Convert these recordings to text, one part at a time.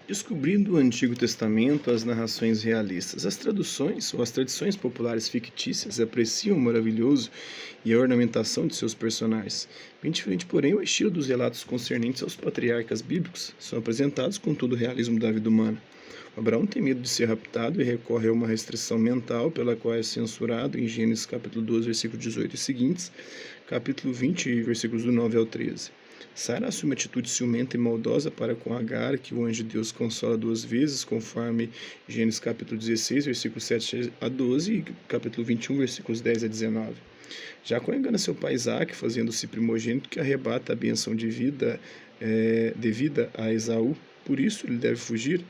Descobrindo o Antigo Testamento as narrações realistas, as traduções ou as tradições populares fictícias apreciam o maravilhoso e a ornamentação de seus personagens. Bem diferente, porém, o estilo dos relatos concernentes aos patriarcas bíblicos são apresentados com todo o realismo da vida humana. Abraão tem medo de ser raptado e recorre a uma restrição mental pela qual é censurado em Gênesis capítulo 12, versículo 18 e seguintes, capítulo 20, versículos do 9 ao 13. Sara assume atitude ciumenta e maldosa para com Agar, que o anjo de Deus consola duas vezes, conforme Gênesis capítulo 16, versículos 7 a 12 e capítulo 21, versículos 10 a 19. Jacó engana seu pai Isaac, fazendo-se primogênito, que arrebata a bênção devida a Esaú. Por isso ele deve fugir,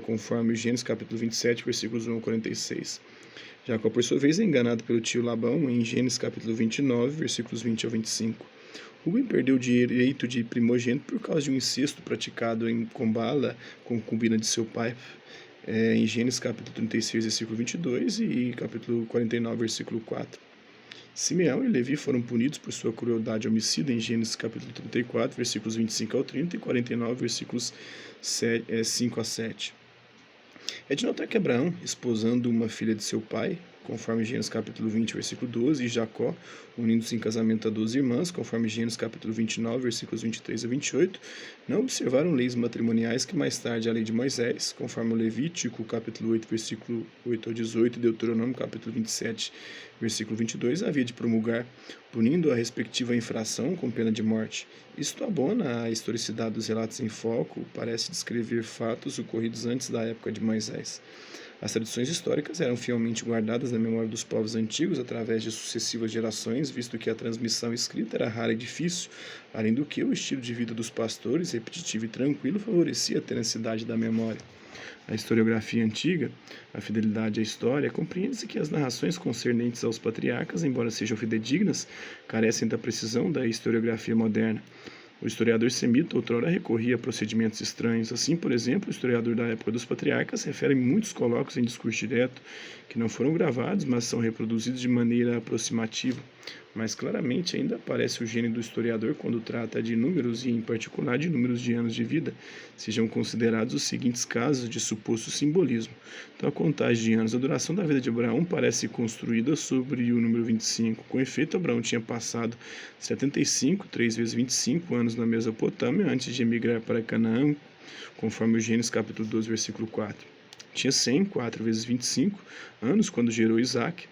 conforme Gênesis capítulo 27, versículos 1 a 46. Jacó, por sua vez, é enganado pelo tio Labão em Gênesis capítulo 29, versículos 20 ao 25. Rubem perdeu o direito de primogênito por causa de um incesto praticado em Combala, concubina de seu pai, em Gênesis capítulo 36, versículo 22 e capítulo 49, versículo 4. Simeão e Levi foram punidos por sua crueldade homicida em Gênesis capítulo 34, versículos 25 ao 30 e 49, versículos 5 a 7. É de notar que Abraão, esposando uma filha de seu pai, conforme Gênesis capítulo 20, versículo 12, e Jacó, unindo-se em casamento a 12 irmãs, conforme Gênesis capítulo 29, versículos 23 a 28, não observaram leis matrimoniais que mais tarde a lei de Moisés, conforme o Levítico capítulo 8, versículo 8 ao 18, e Deuteronômio capítulo 27, versículo 22, havia de promulgar, punindo a respectiva infração com pena de morte. Isto abona a historicidade dos relatos em foco, parece descrever fatos ocorridos antes da época de Moisés. As tradições históricas eram fielmente guardadas na memória dos povos antigos através de sucessivas gerações, visto que a transmissão escrita era rara e difícil, além do que o estilo de vida dos pastores, repetitivo e tranquilo, favorecia a tenacidade da memória. A historiografia antiga, a fidelidade à história, compreende-se que as narrações concernentes aos patriarcas, embora sejam fidedignas, carecem da precisão da historiografia moderna. O historiador semita outrora recorria a procedimentos estranhos. Assim, por exemplo, o historiador da época dos patriarcas refere muitos colóquios em discurso direto, que não foram gravados, mas são reproduzidos de maneira aproximativa. Mas claramente ainda aparece o gênio do historiador quando trata de números e, em particular, de números de anos de vida. Sejam considerados os seguintes casos de suposto simbolismo. Então, a contagem de anos, a duração da vida de Abraão parece construída sobre o número 25. Com efeito, Abraão tinha passado 75, 3 vezes 25 anos na Mesopotâmia antes de emigrar para Canaã, conforme o Gênesis capítulo 12, versículo 4. Tinha 100, 4 vezes 25 anos quando gerou Isaac,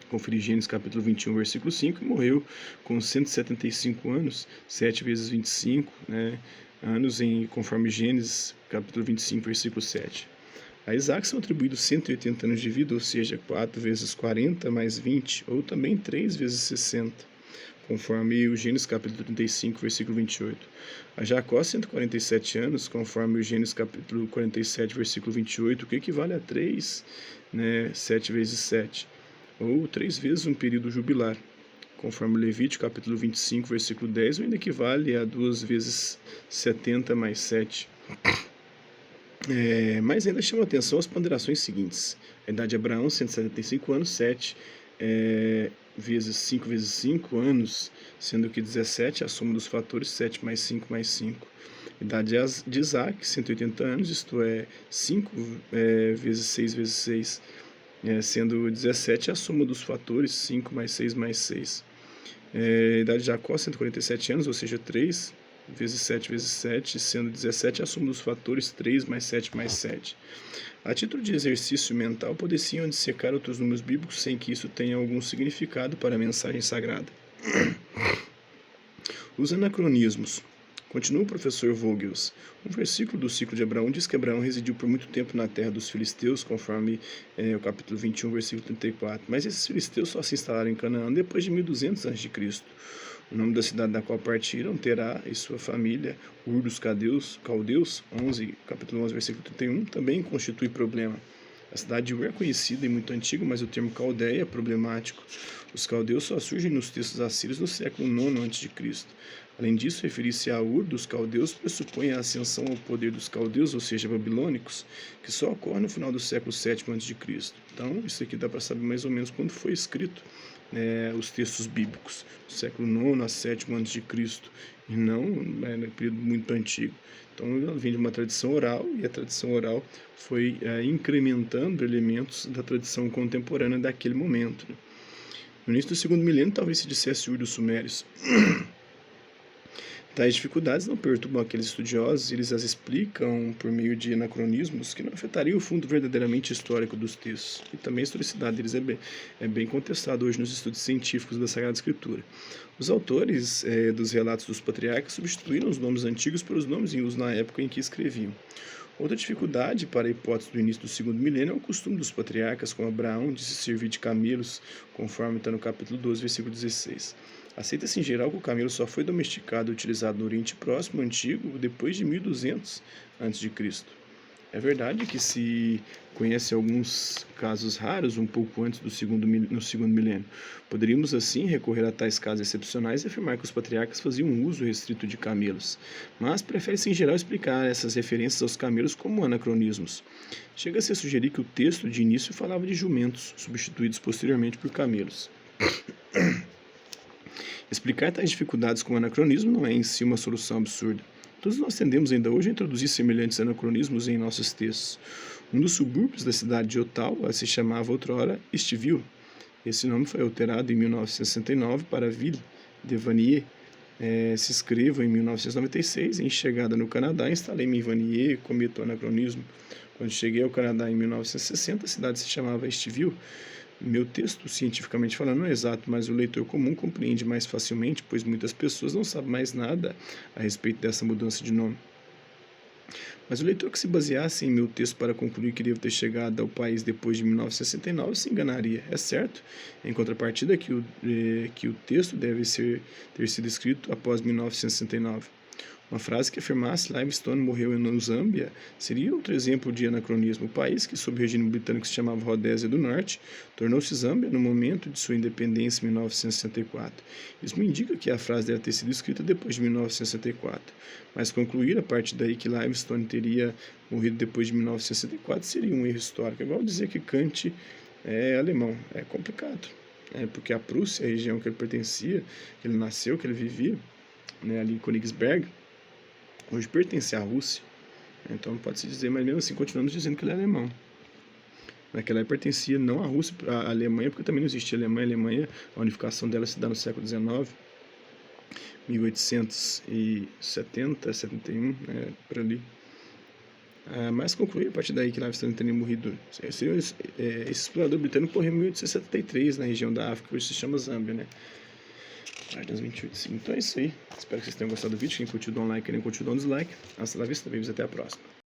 conferir Gênesis capítulo 21, versículo 5, e morreu com 175 anos, 7 vezes 25 anos, conforme Gênesis capítulo 25, versículo 7. A Isaac são atribuídos 180 anos de vida, ou seja, 4 vezes 40 mais 20, ou também 3 vezes 60, conforme o Gênesis capítulo 35, versículo 28. A Jacó, 147 anos, conforme o Gênesis capítulo 47, versículo 28, que equivale a 3, 7 vezes 7, ou 3 vezes um período jubilar, conforme Levítico capítulo 25, versículo 10, ou ainda equivale a 2 vezes 70 mais 7. Mas ainda chama atenção as ponderações seguintes. A idade de Abraão, 175 anos, 7 vezes 5 vezes 5 anos, sendo que 17 é a soma dos fatores 7 mais 5 mais 5. A idade de Isaac, 180 anos, isto é 5 vezes 6 vezes 6, sendo 17 a soma dos fatores 5 mais 6 mais 6. A idade de Jacó, 147 anos, ou seja, 3 vezes 7 vezes 7, sendo 17 a soma dos fatores 3 mais 7 mais 7. A título de exercício mental, poder-se dissecar outros números bíblicos sem que isso tenha algum significado para a mensagem sagrada. Os anacronismos. Continua o professor Vogels. Um versículo do ciclo de Abraão diz que Abraão residiu por muito tempo na terra dos filisteus, conforme o capítulo 21, versículo 34. Mas esses filisteus só se instalaram em Canaã depois de 1200 a.C. O nome da cidade da qual partiram, Terá e sua família, Ur dos Caldeus, capítulo 11, versículo 31, também constitui problema. A cidade de Ur é conhecida e muito antiga, mas o termo caldeia é problemático. Os caldeus só surgem nos textos assírios no século IX a.C. Além disso, referir-se a Ur dos caldeus pressupõe a ascensão ao poder dos caldeus, ou seja, babilônicos, que só ocorre no final do século VII a.C. Então, isso aqui dá para saber mais ou menos quando foi escrito os textos bíblicos, do século IX a VII a.C., e não no período muito antigo. Então, ela vem de uma tradição oral, e a tradição oral foi incrementando elementos da tradição contemporânea daquele momento. Né? No início do segundo milênio, talvez se dissesse Ur dos Sumérios. Tais dificuldades não perturbam aqueles estudiosos, eles as explicam por meio de anacronismos que não afetariam o fundo verdadeiramente histórico dos textos. E também a historicidade deles é bem contestada hoje nos estudos científicos da Sagrada Escritura. Os autores dos relatos dos patriarcas substituíram os nomes antigos pelos nomes em uso na época em que escreviam. Outra dificuldade para a hipótese do início do segundo milênio é o costume dos patriarcas, como Abraão, de se servir de camelos, conforme está no capítulo 12, versículo 16. Aceita-se em geral que o camelo só foi domesticado e utilizado no Oriente Próximo Antigo depois de 1200 a.C. É verdade que se conhece alguns casos raros um pouco antes do segundo milênio. Poderíamos, assim, recorrer a tais casos excepcionais e afirmar que os patriarcas faziam um uso restrito de camelos. Mas prefere-se, em geral, explicar essas referências aos camelos como anacronismos. Chega-se a sugerir que o texto de início falava de jumentos, substituídos posteriormente por camelos. Explicar tais dificuldades com anacronismo não é em si uma solução absurda. Todos nós tendemos ainda hoje a introduzir semelhantes anacronismos em nossos textos. Um dos subúrbios da cidade de Ottawa se chamava outrora Eastville. Esse nome foi alterado em 1969 para Ville de Vanier. Se escreva em 1996, em chegada no Canadá, instalei-me em Vanier, cometo o anacronismo. Quando cheguei ao Canadá em 1960, a cidade se chamava Eastville. Meu texto, cientificamente falando, não é exato, mas o leitor comum compreende mais facilmente, pois muitas pessoas não sabem mais nada a respeito dessa mudança de nome. Mas o leitor que se baseasse em meu texto para concluir que devo ter chegado ao país depois de 1969 se enganaria. É certo, em contrapartida, que o texto deve ter sido escrito após 1969. Uma frase que afirmasse Livingstone morreu no Zâmbia seria outro exemplo de anacronismo. O país, que sob o regime britânico se chamava Rodésia do Norte, tornou-se Zâmbia no momento de sua independência em 1964. Isso me indica que a frase deve ter sido escrita depois de 1964. Mas concluir a partir daí que Livingstone teria morrido depois de 1964 seria um erro histórico. É igual dizer que Kant é alemão. É complicado. Porque a Prússia, a região que ele pertencia, que ele nasceu, que ele vivia, ali em Königsberg, hoje pertence à Rússia, então pode-se dizer, mas mesmo assim continuamos dizendo que ele é alemão. Naquela época pertencia não à Rússia, à Alemanha, porque também não existia Alemanha. A Alemanha, a unificação dela se dá no século XIX, 1870, 71, por ali. Mas concluí a partir daí que Livingstone teria morrido. Esse explorador britânico morreu em 1873, na região da África, que hoje se chama Zâmbia, né? Páginas 28 e 5. Então é isso aí. Espero que vocês tenham gostado do vídeo. Quem curtiu, dá um like. Quem não curtiu, dá um dislike. Hasta la vista. Até a próxima.